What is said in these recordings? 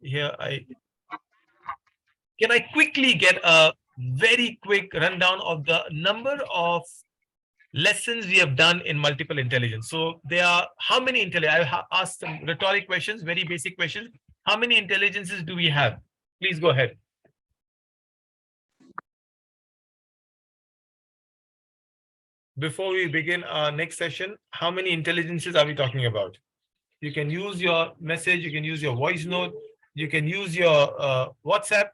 here. Can I quickly get a very quick rundown of the number of lessons we have done in multiple intelligence? So there are how many intelligence? I asked some rhetoric questions, very basic questions. How many intelligences do we have? Please go ahead. Before we begin our next session, how many intelligences are we talking about? You can use your message, you can use your voice note, you can use your WhatsApp.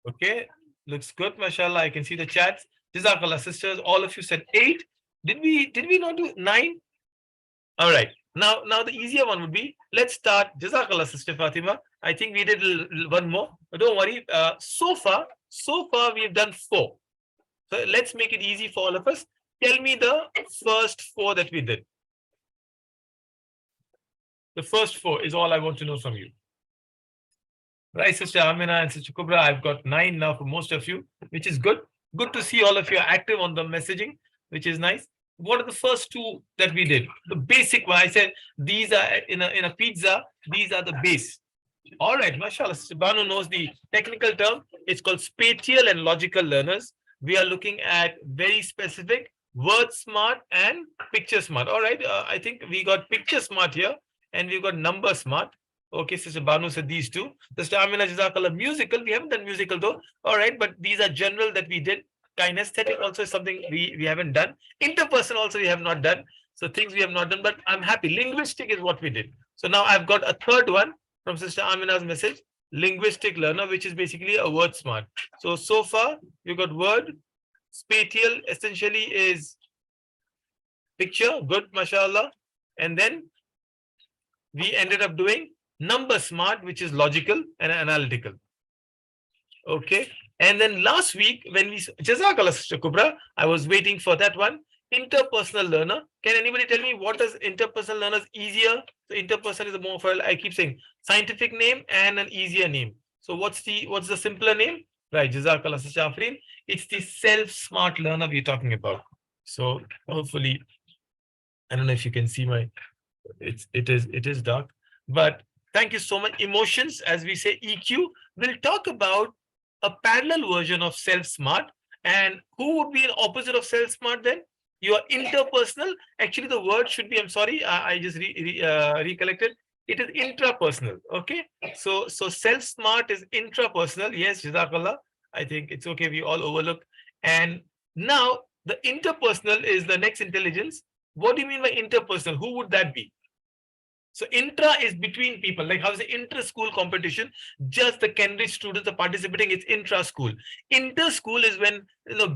Okay, looks good, mashallah. I can see the chats. Jazakallah, sisters. All of you said 8. Did we not do 9? All right. Now the easier one would be, let's start. Jazakallah, Sister Fatima. I think we did one more. But don't worry. So far we've done 4. So let's make it easy for all of us. Tell me the first 4 that we did. The first 4 is all I want to know from you. Right, Sister Amina and Sister Kubra, I've got 9 now for most of you, which is good. Good to see all of you active on the messaging, which is nice. What are the first 2 that we did? The basic one, I said, these are in a pizza, these are the base. All right, mashallah, Sister Banu knows the technical term. It's called spatial and logical learners. We are looking at very specific word smart and picture smart. All right, I think we got picture smart here and we've got number smart. Okay, Sister Banu said these 2. Sister Amina, Jazakallah, musical. We haven't done musical though. All right, but these are general that we did. Kinesthetic also is something we haven't done. Interpersonal also we have not done. So things we have not done, but I'm happy. Linguistic is what we did. So now I've got a third one from Sister Amina's message. Linguistic learner, which is basically a word smart. So far, you got word. Spatial essentially is picture. Good, mashallah. And then we ended up doing number smart, which is logical and analytical. Okay. And then last week, when we Jazakallah, Sister Kubra, I was waiting for that one. Interpersonal learner. Can anybody tell me what does interpersonal learners easier? So interpersonal is a more, I keep saying, scientific name and an easier name. So what's the simpler name? Right, Jazakallah, Sister Afreen. It's the self-smart learner we're talking about. So hopefully, I don't know if you can see my, it is dark, but thank you so much. Emotions, as we say, EQ, we'll talk about a parallel version of self-smart. And who would be an opposite of self-smart then? You are interpersonal. Actually, the word should be, I'm sorry, I just recollected. It is intrapersonal. Okay. So self-smart is intrapersonal. Yes, Jazakallah. I think it's okay. We all overlook. And now the interpersonal is the next intelligence. What do you mean by interpersonal? Who would that be? So intra is between people, like how's the inter-school competition? Just the Kenrich students are participating, it's intra-school. Inter-school is when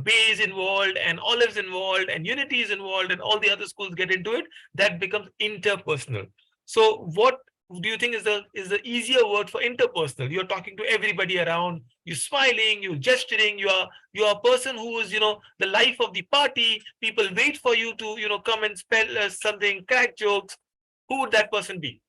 Bay is involved and Olive's involved and Unity is involved and all the other schools get into it. That becomes interpersonal. So what do you think is the easier word for interpersonal? You're talking to everybody around, you're smiling, you're gesturing, you are a person who is, the life of the party. People wait for you to, come and spell something, crack jokes. Who would that person be?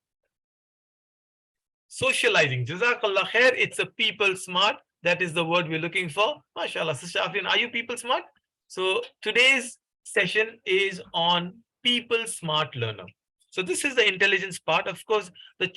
Socializing. Jazakallah khair. It's a people smart. That is the word we're looking for. MashaAllah. Sister Afrin, are you people smart? So today's session is on people smart learner. So this is the intelligence part. Of course, the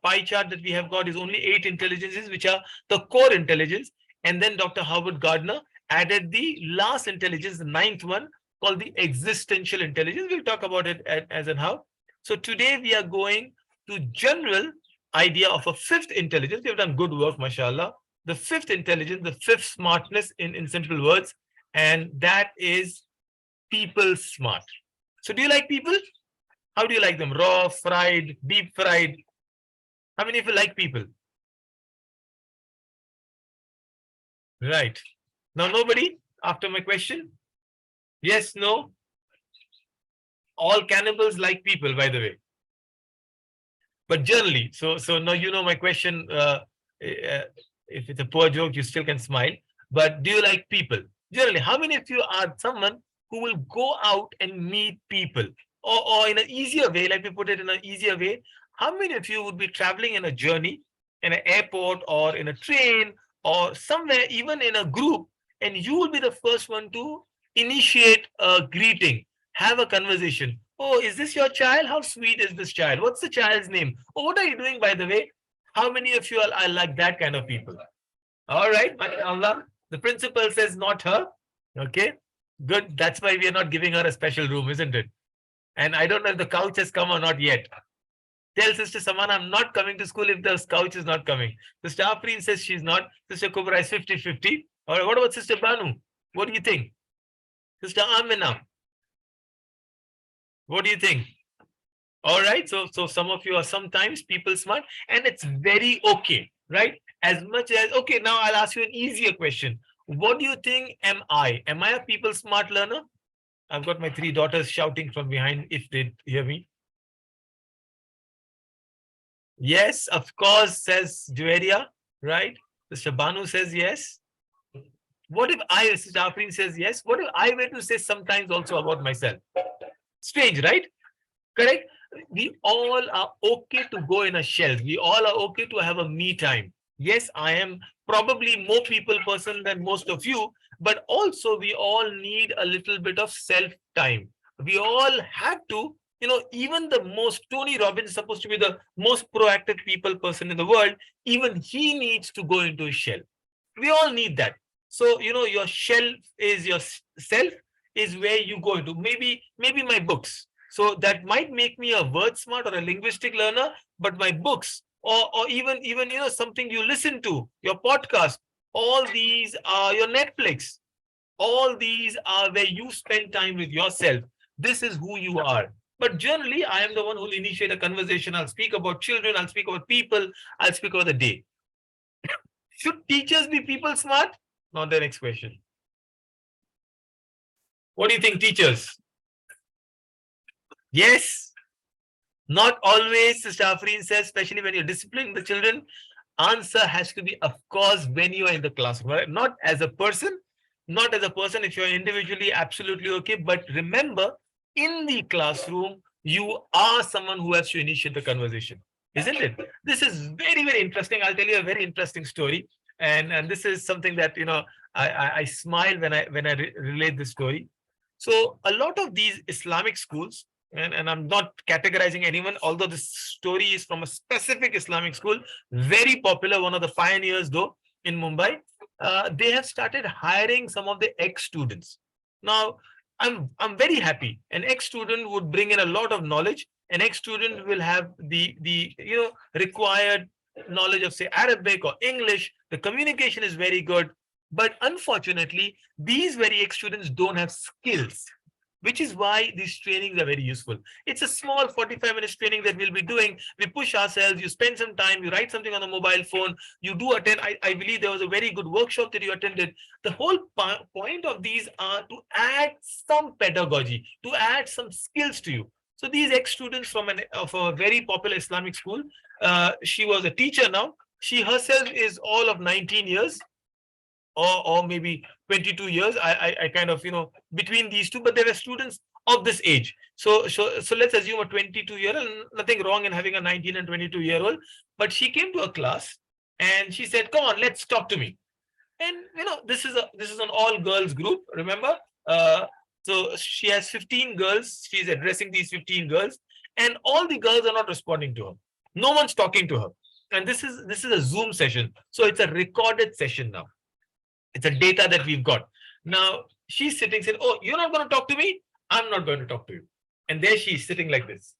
pie chart that we have got is only 8 intelligences, which are the core intelligence. And then Dr. Howard Gardner added the last intelligence, the 9th one, called the existential intelligence. We'll talk about it as and how. So today we are going to general idea of a 5th intelligence. We have done good work, mashallah. The 5th intelligence, the 5th smartness in simple words, and that is people smart. So do you like people? How do you like them? Raw, fried, deep fried? How many of you like people? Right. Now nobody after my question? Yes, no? All cannibals like people, by the way. But generally, so now you know my question. If it's a poor joke, you still can smile. But do you like people? Generally, how many of you are someone who will go out and meet people? Or in an easier way, let me put it in an easier way, how many of you would be traveling in a journey, in an airport or in a train or somewhere, even in a group, and you will be the first one to initiate a greeting Have a conversation. Oh, is this your child? How sweet is this child? What's the child's name? Oh, what are you doing, by the way? How many of you are like that kind of people? All right, Allah. The principal says not her. Okay, good. That's why we are not giving her a special room, isn't it? And I don't know if the couch has come or not yet. Tell Sister Samana I'm not coming to school if the couch is not coming. Sister Afreen says she's not. Sister Kubra is 50-50. All right, what about Sister Banu? What do you think? Sister Amina, what do you think? All right, so some of you are sometimes people smart, and it's very okay, right? As much as okay, now I'll ask you an easier question. What do you think am I? Am I a people smart learner? I've got my 3 daughters shouting from behind if they hear me. Yes, of course, says Jueria, right? Mr. Banu says yes. What if I, Sister Afreen says yes? What if I were to say sometimes also about myself? Strange, right? Correct? We all are okay to go in a shell. We all are okay to have a me time. Yes, I am probably more people person than most of you, but also we all need a little bit of self time. We all have to, even the most, Tony Robbins is supposed to be the most proactive people person in the world. Even he needs to go into a shell. We all need that. So, your shell is your self, is where you go into. Maybe my books. So that might make me a word smart or a linguistic learner, but my books or even something you listen to, your podcast, all these are your Netflix. All these are where you spend time with yourself. This is who you are. But generally, I am the one who will initiate a conversation. I'll speak about children, I'll speak about people, I'll speak about the day. Should teachers be people smart? Not the next question. What do you think, teachers? Yes. Not always, Sister Afreen says, especially when you're disciplining the children. Answer has to be, of course, when you are in the classroom, right? Not as a person, not as a person if you're individually absolutely okay. But remember, in the classroom, you are someone who has to initiate the conversation, isn't it? This is very, very interesting. I'll tell you a very interesting story. And this is something that, I smile when I relate this story. So a lot of these Islamic schools, and I'm not categorizing anyone, although this story is from a specific Islamic school, very popular, one of the pioneers though in Mumbai. They have started hiring some of the ex-students. Now, I'm very happy. An ex-student would bring in a lot of knowledge. An ex-student will have the required knowledge of, say, Arabic or English. The communication is very good. But unfortunately, these very ex-students don't have skills, which is why these trainings are very useful. It's a small 45 minutes training that we'll be doing. We push ourselves, you spend some time, you write something on the mobile phone, you do attend. I believe there was a very good workshop that you attended. The whole point of these are to add some pedagogy, to add some skills to you. So these ex-students from a very popular Islamic school, she was a teacher now. She herself is all of 19 years. Or maybe 22 years. I kind of, between these two, but there were students of this age. So let's assume a 22-year-old, nothing wrong in having a 19 and 22-year-old. But she came to a class and she said, come on, let's talk to me. And, this is an all girls group, remember? So she has 15 girls. She's addressing these 15 girls and all the girls are not responding to her. No one's talking to her. And this is a Zoom session. So it's a recorded session now. It's a data that we've got. Now, she's sitting saying, oh, you're not going to talk to me? I'm not going to talk to you. And there she's sitting like this.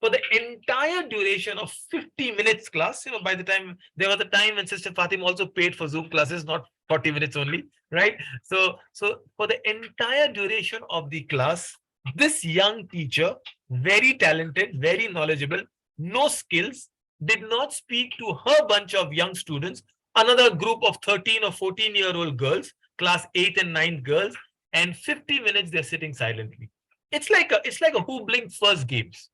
For the entire duration of 50 minutes class, by the time, there was a time when Sister Fatima also paid for Zoom classes, not 40 minutes only, right? So for the entire duration of the class, this young teacher, very talented, very knowledgeable, no skills, did not speak to her bunch of young students, another group of 13 or 14-year-old girls, class 8 and 9 girls, and 50 minutes they're sitting silently. It's like a who blinked first games.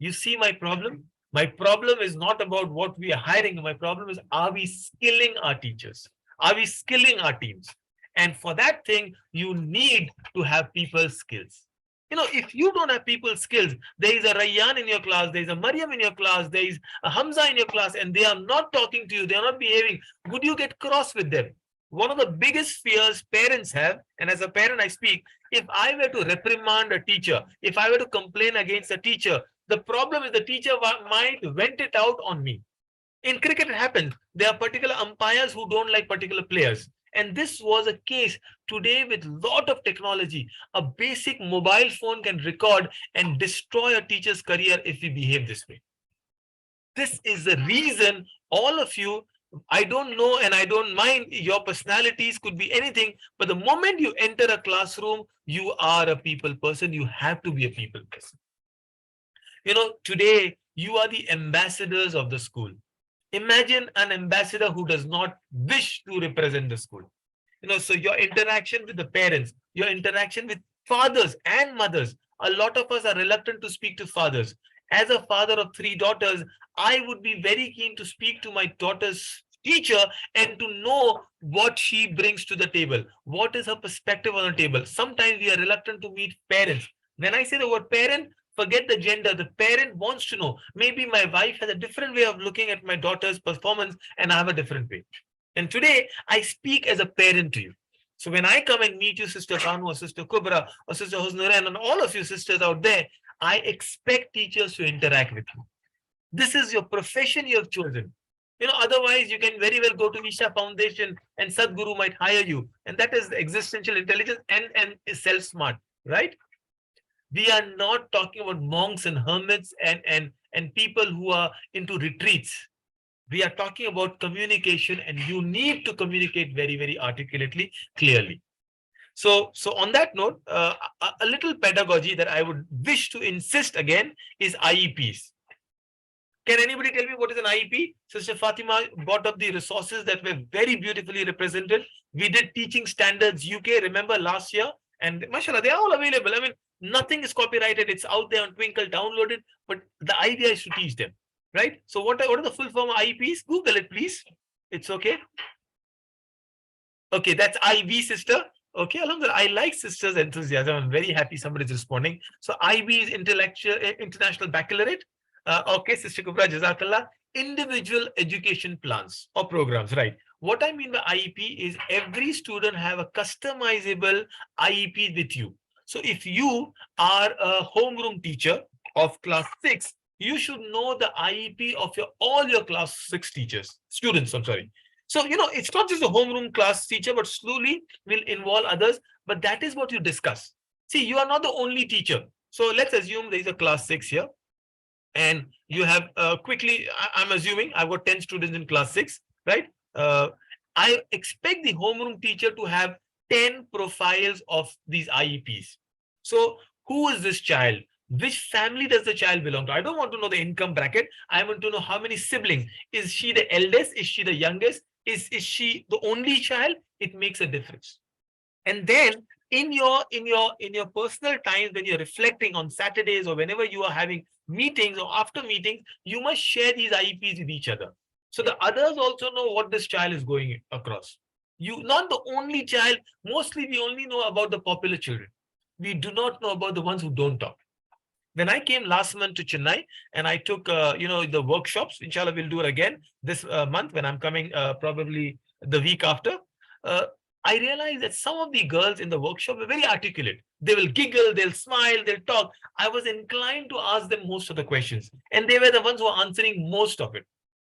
You see my problem? My problem is not about what we are hiring. My problem is, are we skilling our teachers? Are we skilling our teams? And for that thing, you need to have people skills. If you don't have people skills, there is a Rayyan in your class, there is a Maryam in your class, there is a Hamza in your class, and they are not talking to you, they are not behaving. Would you get cross with them? one of the biggest fears parents have, and as a parent I speak, if I were to reprimand a teacher, if I were to complain against a teacher, the problem is the teacher might vent it out on me. In cricket, it happens. There are particular umpires who don't like particular players. And this was a case today with lot of technology. A basic mobile phone can record and destroy a teacher's career if we behave this way. This is the reason all of you, I don't know and I don't mind, your personalities could be anything, but the moment you enter a classroom, you are a people person. You have to be a people person. Today you are the ambassadors of the school. Imagine an ambassador who does not wish to represent the school. So your interaction with the parents, your interaction with fathers and mothers, a lot of us are reluctant to speak to fathers. As a father of 3 daughters, I would be very keen to speak to my daughter's teacher and to know what she brings to the table. What is her perspective on the table? Sometimes we are reluctant to meet parents. When I say the word parent, forget the gender. The parent wants to know. Maybe my wife has a different way of looking at my daughter's performance and I have a different way. And today I speak as a parent to you. So when I come and meet you, Sister Banu or Sister Kubra or Sister Husnuran and all of you sisters out there, I expect teachers to interact with you. This is your profession you have chosen. Otherwise you can very well go to Isha Foundation and Sadhguru might hire you. And that is existential intelligence and self-smart, right? We are not talking about monks and hermits and people who are into retreats. We are talking about communication, and you need to communicate very, very articulately, clearly. So on that note, a little pedagogy that I would wish to insist again is IEPs. Can anybody tell me what is an IEP? Sister Fatima brought up the resources that were very beautifully represented. We did Teaching Standards UK, remember last year? And mashallah, they are all available. I mean, nothing is copyrighted. It's out there on Twinkle, download it. But the idea is to teach them, right? So what are the full form of IEPs? Google it, please. It's okay. Okay, that's IB, sister. Okay, alhamdulillah. I like sisters' enthusiasm. I'm very happy somebody's responding. So IB is International Baccalaureate. Okay, Sister Kubra, Jazakallah. Individual education plans or programs, right? What I mean by IEP is every student have a customizable IEP with you. So if you are a homeroom teacher of class 6, you should know the IEP of all your class 6 students, I'm sorry. So, it's not just a homeroom class teacher, but slowly will involve others. But that is what you discuss. See, you are not the only teacher. So let's assume there is a class 6 here. And you have quickly, I'm assuming I've got 10 students in class 6, right? I expect the homeroom teacher to have 10 profiles of these IEPs. So who is this child? Which family does the child belong to? I don't want to know the income bracket. I want to know how many siblings. Is she the eldest? Is she the youngest? Is she the only child? It makes a difference. And then in your personal times, when you're reflecting on Saturdays or whenever you are having meetings or after meetings, you must share these IEPs with each other. So the others also know what this child is going across. You not the only child. Mostly we only know about the popular children. We do not know about the ones who don't talk. When I came last month to Chennai and I took, the workshops, inshallah, we'll do it again this month when I'm coming, probably the week after. I realized that some of the girls in the workshop were very articulate. They will giggle, they'll smile, they'll talk. I was inclined to ask them most of the questions, and they were the ones who were answering most of it,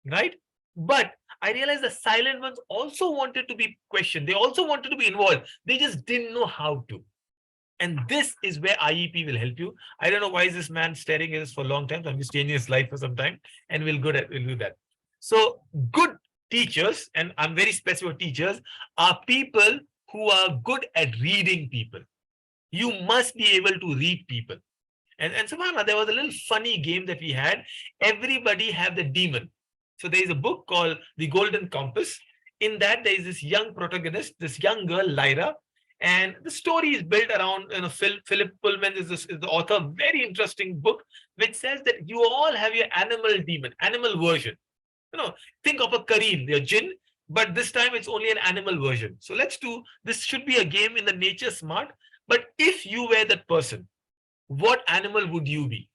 right? But I realized the silent ones also wanted to be questioned. They also wanted to be involved. They just didn't know how to. And this is where IEP will help you. I don't know why is this man staring at us for a long time. So I'm just changing his life for some time, and we'll do that. So good teachers, and I'm very specific teachers, are people who are good at reading people. You must be able to read people. And subhanAllah, there was a little funny game that we had. Everybody have the demon. So there is a book called The Golden Compass. In that, there is this young protagonist, this young girl, Lyra. And the story is built around, Philip Pullman is the author, very interesting book, which says that you all have your animal demon, animal version. Think of a Kareem, your jinn, but this time it's only an animal version. So this should be a game in the nature smart. But if you were that person, what animal would you be?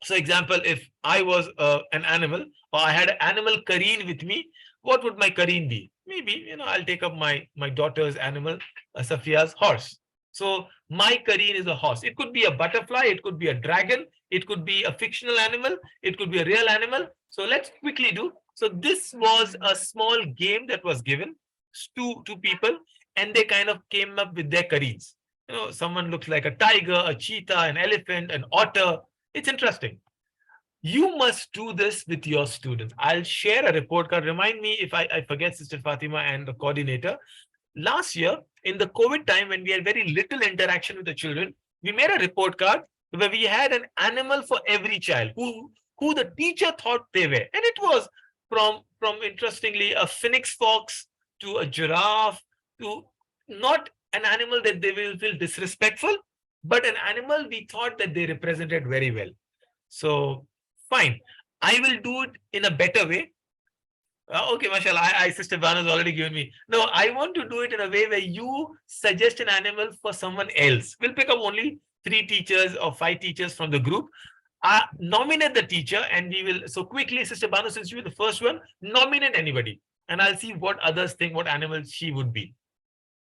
So example, if I was an animal or I had an animal Kareen with me, What would my Kareen be? Maybe, I'll take up my daughter's animal, Safia's horse. So my Kareen is a horse. It could be a butterfly, it could be a dragon, it could be a fictional animal, it could be a real animal. So let's quickly do. So this was a small game that was given to people, and they kind of came up with their Kareens. Someone looks like a tiger, a cheetah, an elephant, an otter. It's interesting. You must do this with your students. I'll share a report card. Remind me if I forget, Sister Fatima and the coordinator. Last year, in the COVID time, when we had very little interaction with the children, we made a report card where we had an animal for every child who the teacher thought they were. And it was from interestingly, a phoenix fox to a giraffe to not an animal that they will feel disrespectful, but an animal we thought that they represented very well. So fine. I will do it in a better way. Okay, mashallah, Sister Banu has already given me. No, I want to do it in a way where you suggest an animal for someone else. We'll pick up only 3 teachers or 5 teachers from the group. Nominate the teacher, and we will. So quickly, Sister Banu, since you were the first one, nominate anybody. And I'll see what others think, what animal she would be.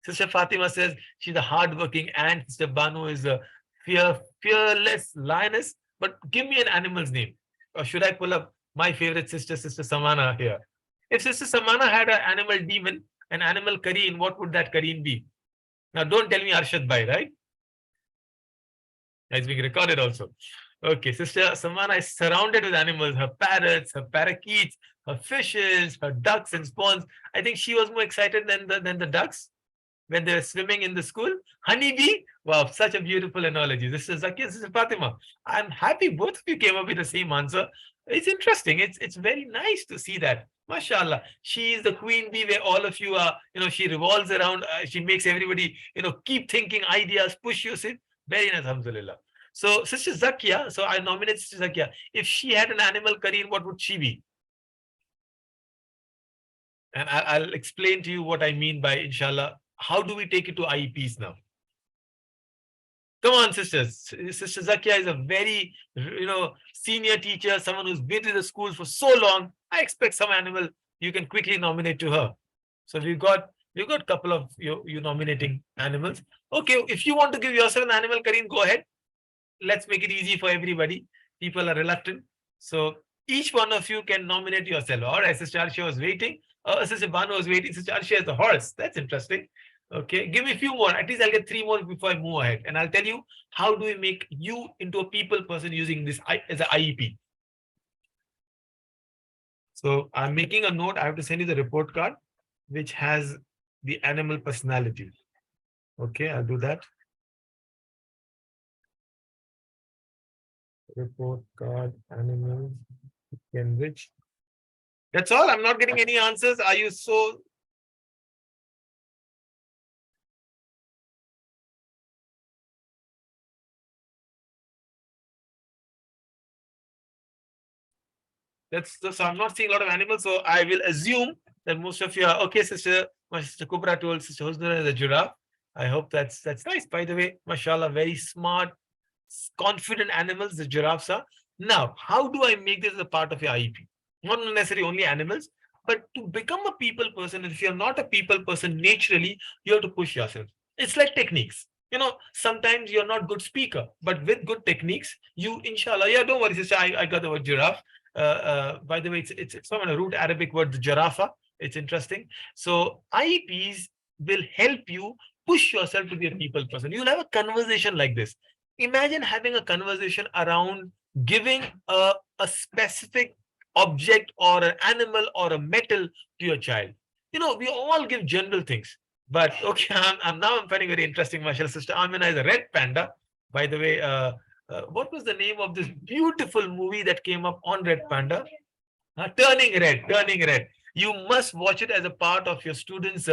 Sister Fatima says she's a hardworking ant. Sister Banu is a fearless lioness. But give me an animal's name. Or should I pull up my favorite sister, Sister Samana here? If Sister Samana had an animal demon, an animal Kareen, what would that Kareen be? Now, don't tell me Arshad Bhai, right? It's being recorded also. Okay, Sister Samana is surrounded with animals, her parrots, her parakeets, her fishes, her ducks and swans. I think she was more excited than the ducks when they were swimming in the school. Honeybee, wow, such a beautiful analogy. This is Zakia, this is Fatima. I'm happy both of you came up with the same answer. It's interesting. It's very nice to see that. MashaAllah. She is the queen bee where all of you are, she revolves around. She makes everybody, keep thinking ideas, push you. Very nice, alhamdulillah. So Sister Zakia, so I nominate Sister Zakia. If she had an animal Kareen, what would she be? And I'll explain to you what I mean by inshallah. How do we take it to IEPs now? Come on, sisters. Sister Zakia is a very, senior teacher, someone who's been to the school for so long. I expect some animal you can quickly nominate to her. So we've got a couple of you nominating animals. Okay, if you want to give yourself an animal, Kareen, go ahead. Let's make it easy for everybody. People are reluctant. So each one of you can nominate yourself. All right, Sister Arsha was waiting. Sister Banu was waiting. Sister Arsha is the horse. That's interesting. Okay, give me a few more. At least I'll get 3 more before I move ahead. And I'll tell you how do we make you into a people person using this as an IEP. So I'm making a note. I have to send you the report card, which has the animal personality. Okay, I'll do that. Report card, animals, Kenrich. That's all. I'm not getting any answers. Are you so? So I'm not seeing a lot of animals. So I will assume that most of you are okay. My sister Kubra told Sister Husna the giraffe. I hope that's nice. By the way, mashallah, very smart, confident animals, the giraffes are. Now, how do I make this a part of your IEP? Not necessarily only animals, but to become a people person, if you're not a people person naturally, you have to push yourself. It's like techniques. Sometimes you're not good speaker, but with good techniques, you, inshallah, yeah, don't worry, sister, I got the word giraffe. By the way, it's from a root Arabic word, giraffa. It's interesting. So IEPs will help you push yourself to be a people person. You'll have a conversation like this. Imagine having a conversation around giving a specific object or an animal or a metal to your child. We all give general things, but okay, I'm finding very interesting. Mashallah, Sister Amina is a red panda. By the way, what was the name of this beautiful movie that came up on Red Panda? Turning Red. You must watch it as a part of your students'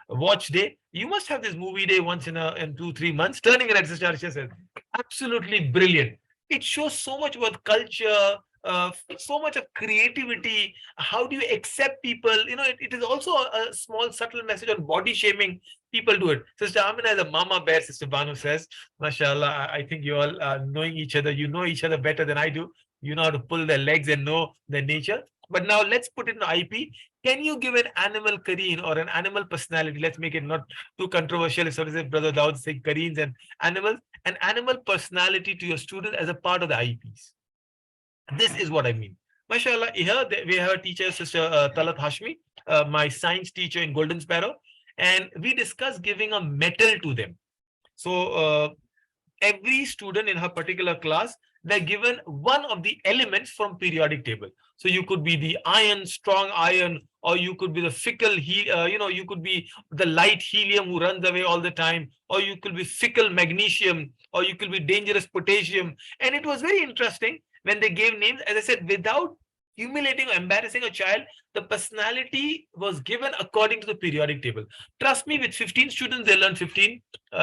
watch day. You must have this movie day once in 2-3 months. Turning Red, Sister Arsha says, absolutely brilliant. It shows so much about culture, so much of creativity. How do you accept people? It is also a small subtle message on body shaming. People do it. Sister Amina is a mama bear, Sister Banu says. MashaAllah, I think you all are knowing each other. You know each other better than I do. You know how to pull their legs and know their nature. But now let's put it in IP. Can you give an animal Kareen or an animal personality? Let's make it not too controversial. If somebody says, Brother Daud say Kareens and animals, an animal personality to your student as a part of the IEPs. This is what I mean. MashaAllah, here we have a teacher, Sister Talat Hashmi, my science teacher in Golden Sparrow, and we discussed giving a metal to them. So every student in her particular class, they're given one of the elements from periodic table. So you could be the iron, strong iron, or you could be the fickle, you could be the light helium who runs away all the time, or you could be fickle magnesium, or you could be dangerous potassium. And it was very interesting when they gave names, as I said, without humiliating or embarrassing a child, the personality was given according to the periodic table. Trust me, with 15 students, they learn 15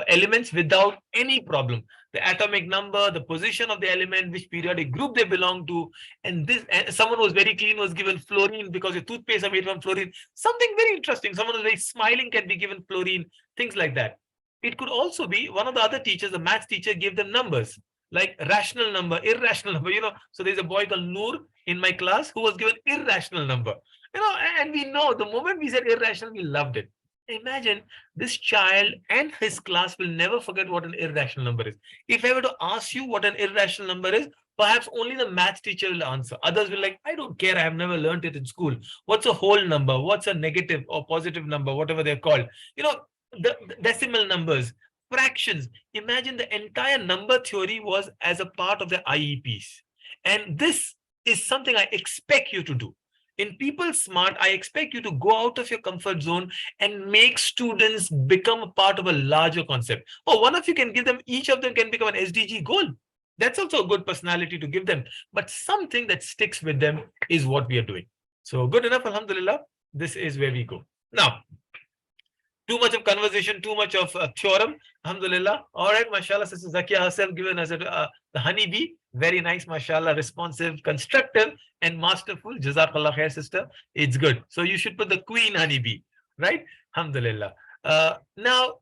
elements without any problem. The atomic number, the position of the element, which periodic group they belong to, and this. And someone who was very clean was given fluorine because your toothpaste are made from fluorine. Something very interesting. Someone who's very smiling can be given fluorine. Things like that. It could also be one of the other teachers, the maths teacher, gave them numbers like rational number, irrational number. So there's a boy called Noor in my class who was given irrational number. And we know the moment we said irrational, we loved it. Imagine this child and his class will never forget what an irrational number is. If I were to ask you what an irrational number is, perhaps only the math teacher will answer. Others will like, I don't care. I have never learned it in school. What's a whole number? What's a negative or positive number? Whatever they're called. The decimal numbers, fractions. Imagine the entire number theory was as a part of the IEPs. And this is something I expect you to do. In People Smart, I expect you to go out of your comfort zone and make students become a part of a larger concept. Oh, one of you can give them, each of them can become an SDG goal. That's also a good personality to give them. But something that sticks with them is what we are doing. So good enough, Alhamdulillah. This is where we go. Now, too much of conversation, too much of theorem. Alhamdulillah. All right, mashallah. Sister Zakia herself given us the honeybee. Very nice, mashallah, responsive, constructive, and masterful. Jazakallah khair, sister. It's good. So you should put the queen honeybee, right? Alhamdulillah. Now,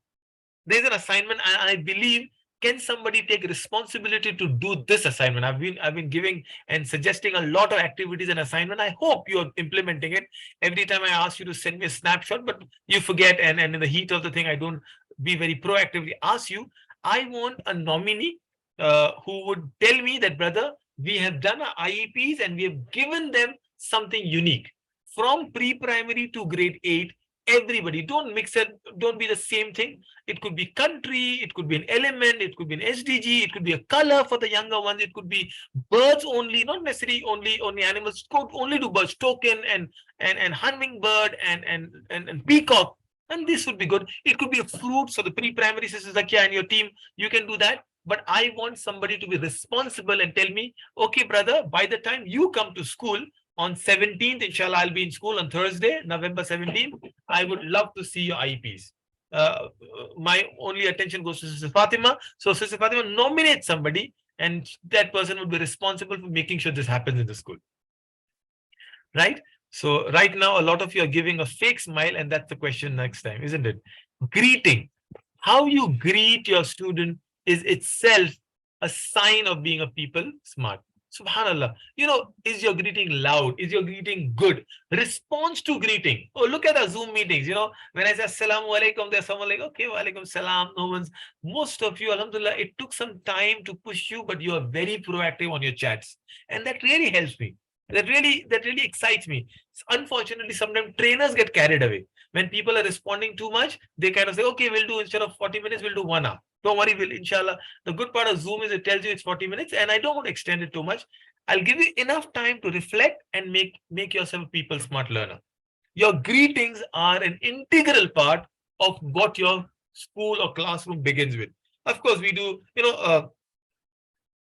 there's an assignment, and I believe, can somebody take responsibility to do this assignment? I've been giving and suggesting a lot of activities and assignment. I hope you're implementing it. Every time I ask you to send me a snapshot, but you forget, and in the heat of the thing, I don't be very proactively ask you. I want a nominee who would tell me that, brother, we have done our IEPs and we have given them something unique. From pre-primary to grade 8, everybody, don't mix it, don't be the same thing. It could be country, it could be an element, it could be an SDG, it could be a color for the younger ones, it could be birds only, not necessarily only animals, could only do birds, token and hummingbird and peacock. And this would be good. It could be a fruit. So the pre-primary, Sister Zakia and your team, you can do that. But I want somebody to be responsible and tell me, okay, brother, by the time you come to school, on 17th, inshallah, I'll be in school on Thursday, November 17th. I would love to see your IEPs. My only attention goes to Sister Fatima. So Sister Fatima, nominate somebody, and that person would be responsible for making sure this happens in the school. Right? So right now, a lot of you are giving a fake smile, and that's the question next time, isn't it? Greeting. How you greet your student is itself a sign of being a people smart. Subhanallah. Is your greeting loud? Is your greeting good? Response to greeting. Oh, look at our Zoom meetings. When I say Assalamu alaikum, there's someone like, okay, wa alaikum salam. No one's. Most of you, Alhamdulillah, it took some time to push you, but you are very proactive on your chats. And that really helps me. That really excites me. Unfortunately, sometimes trainers get carried away. When people are responding too much, they kind of say, okay, we'll do, instead of 40 minutes, we'll do 1 hour. Don't worry, we'll, inshallah. The good part of Zoom is it tells you it's 40 minutes, and I don't want to extend it too much. I'll give you enough time to reflect and make yourself a people smart learner. Your greetings are an integral part of what your school or classroom begins with. Of course, we do,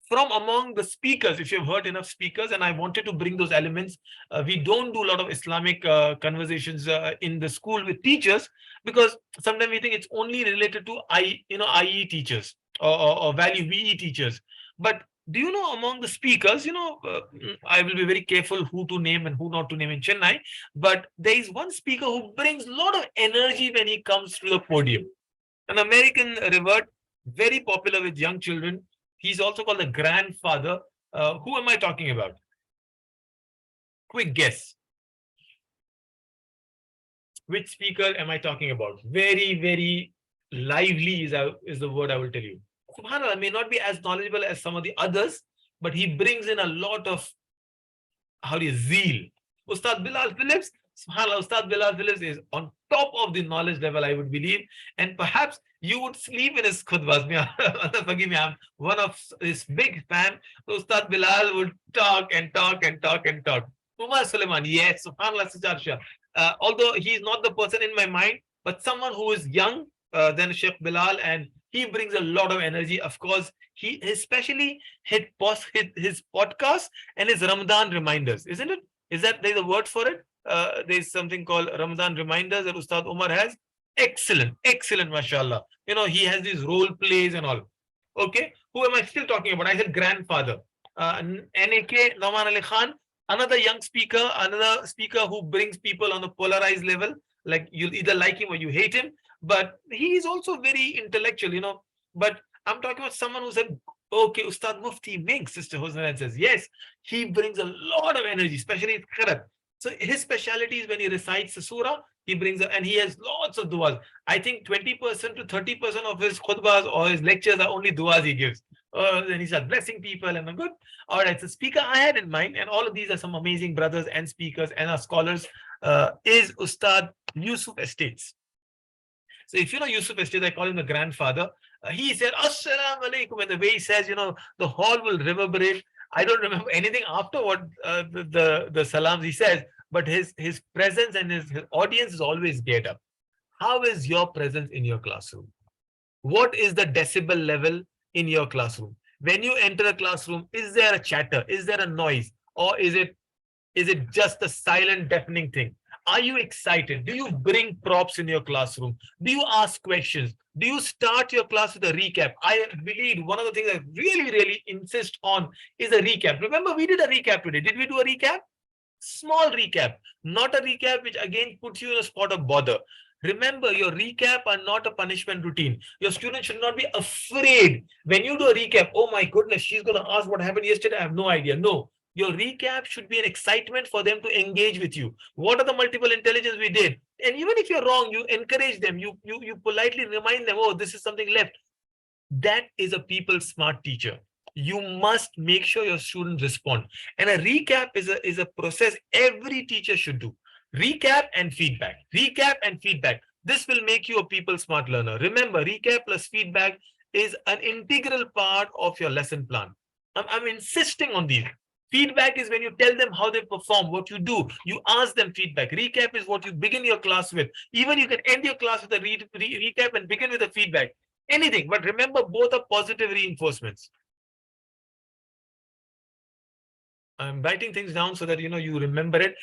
from among the speakers, if you've heard enough speakers, and I wanted to bring those elements. We don't do a lot of Islamic conversations in the school with teachers, because sometimes we think it's only related to IE teachers or value VE teachers. But do you know, among the speakers, I will be very careful who to name and who not to name in Chennai, but there is one speaker who brings a lot of energy when he comes to the podium. An American revert, very popular with young children. He's also called the grandfather. Who am I talking about? Quick guess. Which speaker am I talking about? Very, very lively is the word I will tell you. Subhanallah may not be as knowledgeable as some of the others, but he brings in a lot of, how do you, zeal. Ustad Bilal Phillips, subhanAllah, Ustad Bilal Phillips is on top of the knowledge level, I would believe. And perhaps you would sleep in his khutbas. Forgive me, I'm one of his big fan. Ustad Bilal would talk and talk and talk and talk. Umar Suleiman, yes, subhanAllah, Sijar. Although he is not the person in my mind, but someone who is young than Sheikh Bilal, and he brings a lot of energy. Of course, he especially his podcast and his Ramadan reminders, isn't it? Is that there's a word for it? There's something called Ramadan reminders that Ustad Umar has. Excellent, excellent, mashallah. He has these role plays and all. Okay, who am I still talking about? I said grandfather. NAK Naman Ali Khan, another young speaker, another speaker who brings people on a polarized level. Like you'll either like him or you hate him, but he is also very intellectual. But I'm talking about someone who said, okay, Ustad Mufti Ming, Sister Husna says, yes, he brings a lot of energy, especially in Qiraat. So his specialty is when he recites the surah, he brings and he has lots of du'as. I think 20% to 30% of his khutbahs or his lectures are only du'as he gives. Then he starts blessing people and I'm good. All right, so speaker I had in mind, and all of these are some amazing brothers and speakers and our scholars, is Ustad Yusuf Estates. So if you know Yusuf Estates, I call him the grandfather. He said, Assalamu alaikum. And the way he says, the hall will reverberate. I don't remember anything after what the salams he says, but his presence and his audience is always geared up. How is your presence in your classroom? What is the decibel level in your classroom? When you enter a classroom, is there a chatter? Is there a noise? Or is it just a silent, deafening thing? Are you excited? Do you bring props in your classroom? Do you ask questions? Do you start your class with a recap? I believe one of the things I really, really insist on is a recap. Remember, we did a recap today. Did we do a recap? Small recap, not a recap which again puts you in a spot of bother. Remember, your recap are not a punishment routine. Your students should not be afraid when you do a recap. Oh my goodness, she's going to ask what happened yesterday. I have no idea. No, your recap should be an excitement for them to engage with you. What are the multiple intelligence we did? And even if you're wrong, you encourage them. You politely remind them, oh, this is something left. That is a people smart teacher. You must make sure your students respond. And a recap is a process every teacher should do. Recap and feedback. Recap and feedback. This will make you a people smart learner. Remember, recap plus feedback is an integral part of your lesson plan. I'm insisting on these. Feedback is when you tell them how they perform, what you do. You ask them feedback. Recap is what you begin your class with. Even you can end your class with a recap and begin with a feedback. Anything, but remember, both are positive reinforcements. I'm writing things down so that you remember it.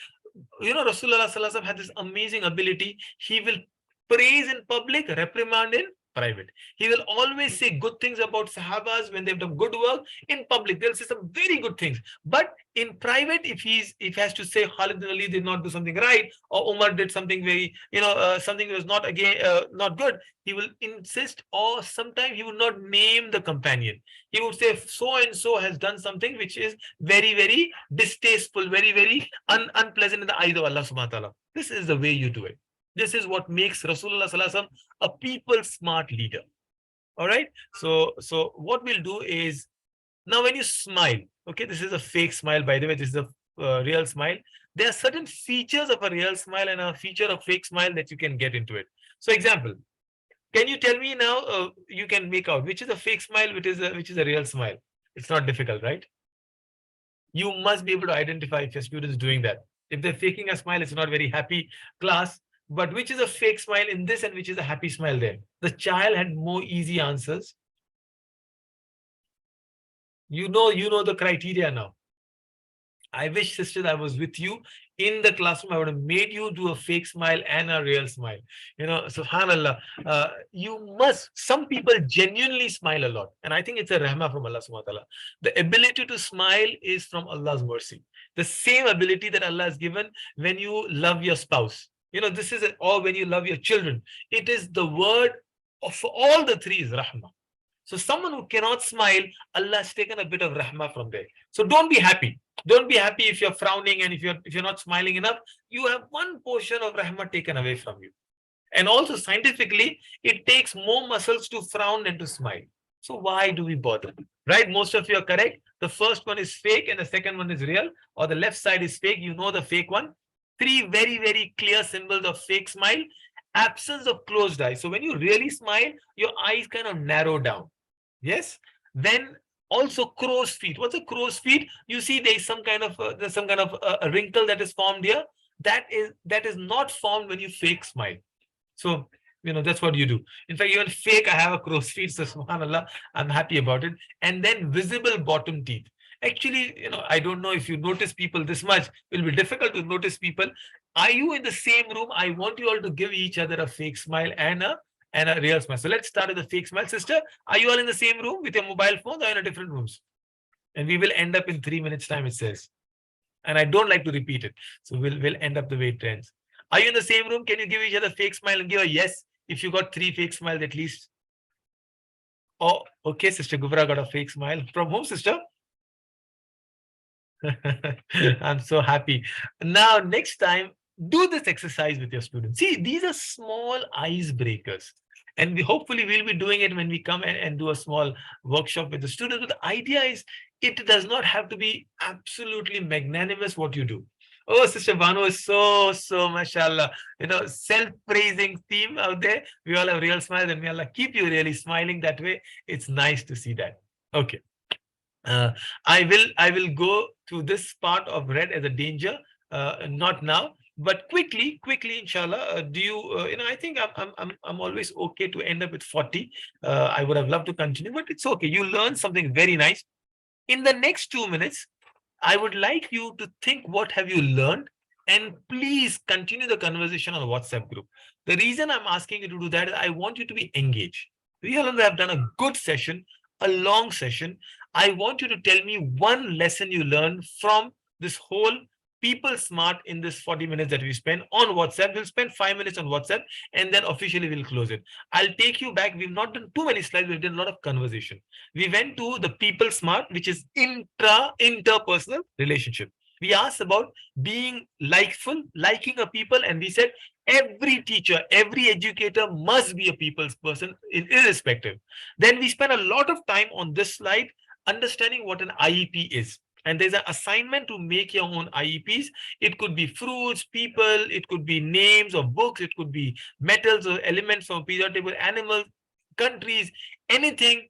Rasulullah Sallallahu Alaihi Wasallam had this amazing ability. He will praise in public, reprimand in private. He will always say good things about Sahabas when they've done good work. In public, they'll say some very good things. But in private, if he has to say Khalid bin Ali did not do something right, or Umar did something very, something was not not good, he will insist, or sometimes he would not name the companion. He would say so and so has done something which is very, very distasteful, very, very unpleasant in the eyes of Allah subhanahu wa ta'ala. This is the way you do it. This is what makes Rasulullah Sallallahu Alaihi Wasallam a people smart leader. All right. So what we'll do is, now when you smile, okay, this is a fake smile, by the way, this is a real smile. There are certain features of a real smile and a feature of fake smile that you can get into it. So example, can you tell me now, you can make out which is a fake smile, which is a real smile? It's not difficult, right? You must be able to identify if your student is doing that. If they're faking a smile, it's not very happy class. But which is a fake smile in this and which is a happy smile there? The child had more easy answers. You know the criteria now. I wish, sisters, I was with you in the classroom. I would have made you do a fake smile and a real smile. Subhanallah. Some people genuinely smile a lot. And I think it's a rahmah from Allah subhanahu wa ta'ala. The ability to smile is from Allah's mercy. The same ability that Allah has given when you love your spouse. This is or when you love your children. It is the word of all the three is rahmah. So someone who cannot smile, Allah has taken a bit of rahmah from there. So don't be happy. Don't be happy if you're frowning and if you're not smiling enough. You have one portion of rahmah taken away from you. And also scientifically, it takes more muscles to frown than to smile. So why do we bother? Right? Most of you are correct. The first one is fake and the second one is real, or the left side is fake. You know the fake one. Three very, very clear symbols of fake smile. Absence of closed eyes. So when you really smile, your eyes kind of narrow down. Yes. Then also crow's feet. What's a crow's feet? You see, there's some kind of a wrinkle that is formed here. That is not formed when you fake smile. So, that's what you do. In fact, even fake, I have a crow's feet. So, subhanAllah, I'm happy about it. And then visible bottom teeth. Actually, I don't know if you notice people this much. It will be difficult to notice people. Are you in the same room? I want you all to give each other a fake smile and a real smile. So let's start with the fake smile. Sister, are you all in the same room with your mobile phone or in a different rooms? And we will end up in 3 minutes time, it says. And I don't like to repeat it. So we'll end up the way it ends. Are you in the same room? Can you give each other a fake smile and give a yes if you got 3 fake smiles at least? Oh, okay, Sister Gubra got a fake smile. From whom, sister? I'm so happy. Now, next time, do this exercise with your students. See, these are small icebreakers. And hopefully we'll be doing it when we come and do a small workshop with the students. But the idea is it does not have to be absolutely magnanimous what you do. Oh, Sister Banu is so, mashallah, self-praising theme out there. We all have real smiles and may Allah keep you really smiling that way. It's nice to see that. Okay. I will go to this part of red as a danger, not now, but quickly, inshallah. Do you, I think I'm always okay to end up with 40. I would have loved to continue, but it's okay. You learn something very nice. In the next 2 minutes, I would like you to think what have you learned, and please continue the conversation on the WhatsApp group. The reason I'm asking you to do that is I want you to be engaged. We all have done a good session, a long session. I want you to tell me one lesson you learned from this whole people smart in this 40 minutes that we spend on WhatsApp. We'll spend 5 minutes on WhatsApp and then officially we'll close it. I'll take you back. We've not done too many slides. We've done a lot of conversation. We went to the people smart, which is interpersonal relationship. We asked about being likeful, liking a people, and we said every teacher, every educator must be a people's person, irrespective. Then we spent a lot of time on this slide understanding what an IEP is. And there's an assignment to make your own IEPs. It could be fruits, people, it could be names of books, it could be metals or elements from a periodic table, animals, countries, anything,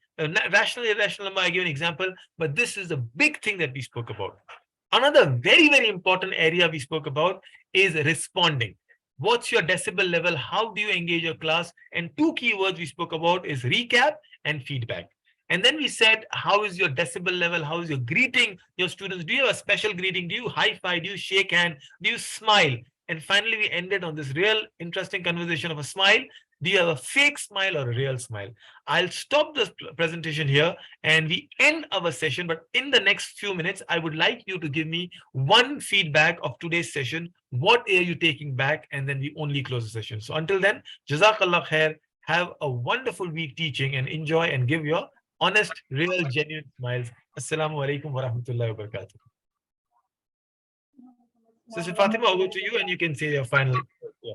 rational, irrational number. I give an example, but this is the big thing that we spoke about. Another very, very important area we spoke about is responding. What's your decibel level? How do you engage your class? And 2 keywords we spoke about is recap and feedback. And then we said, how is your decibel level? How is your greeting your students? Do you have a special greeting? Do you high five? Do you shake hand? Do you smile? And finally, we ended on this real interesting conversation of a smile. Do you have a fake smile or a real smile? I'll stop this presentation here and we end our session. But in the next few minutes, I would like you to give me one feedback of today's session. What are you taking back? And then we only close the session. So until then, Jazakallah khair. Have a wonderful week teaching and enjoy and give your honest, real, genuine smiles. Assalamu alaikum wa rahmatullahi wa barakatuh. Sister Fatima, over to you and you can say your final. Yeah.